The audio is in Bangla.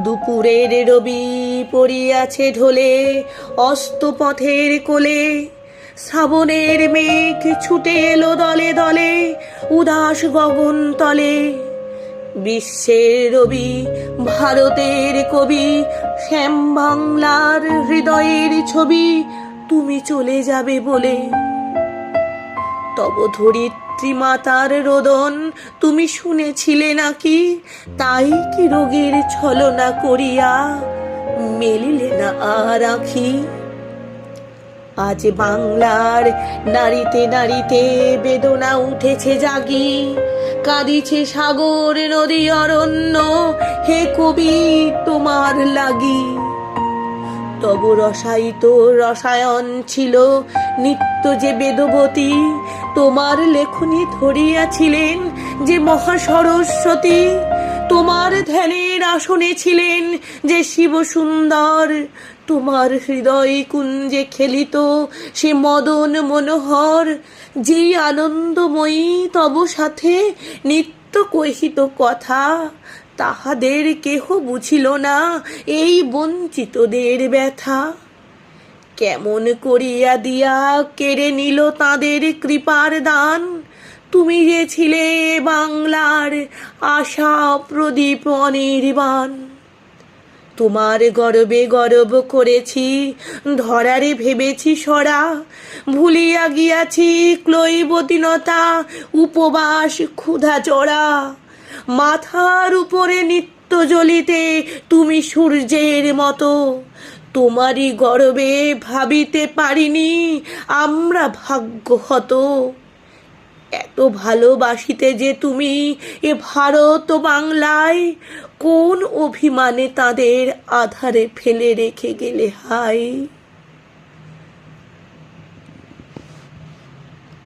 দুপুরের রবি পড়িয়াছে ঢোলে অস্তপথের কোলে, শ্রাবণের মেঘ ছুটে এলো দলে দলে উদাস গগন তলে। বিশ্বের রবি ভারতের কবি, শ্যাম বাংলার হৃদয়ের ছবি, তুমি চলে যাবে বলে। তব ধরিত্রী মাতার রোদন তুমি শুনেছিলে নাকি? তাই কি রোগের ছলনা করিয়া মেলিলে না আর আঁখি? আজ বাংলার নারীতে নারীতে বেদনা উঠেছে জাগি, কাঁদিছে সাগর নদী অরণ্য, হে কবি তোমার লাগি। তব রসায়িত রসায়ন ছিল নিত্য যে বেদবতী, তোমার লেখনী ধরিয়াছিলেন যে মহাসরস্বতী। তোমার ধ্যানের আসনে ছিলেন যে শিব সুন্দর, তোমার হৃদয় কুঞ্জে খেলিত সে মদন মনোহর। যে আনন্দময়ী তব সাথে নিত্য কহিত কথা, তাহাদের কেহ বুঝিল না এই বঞ্চিতদের ব্যথা। কেমন করিয়া দিয়া কেড়ে নিল তাদের কৃপার দান, তুমি যে ছিলে বাংলার আশা প্রদীপ অনির্বাণ। তোমার গর্বে গর্ব করেছি, ধরারে ভেবেছি সরা, ভুলিয়া গিয়াছি ক্লৈবতীনতা উপবাস ক্ষুধা চড়া। মাথার উপরে নিত্য জ্বলিতে তুমি সূর্যের মতো, তোমারই গর্বে ভাবিতে পারিনি আমরা ভাগ্যহত। এত ভালোবাসিতে যে তুমি এ ভারত বাংলায়, কোন অভিমানে তাদের আধারে ফেলে রেখে গেলে হায়।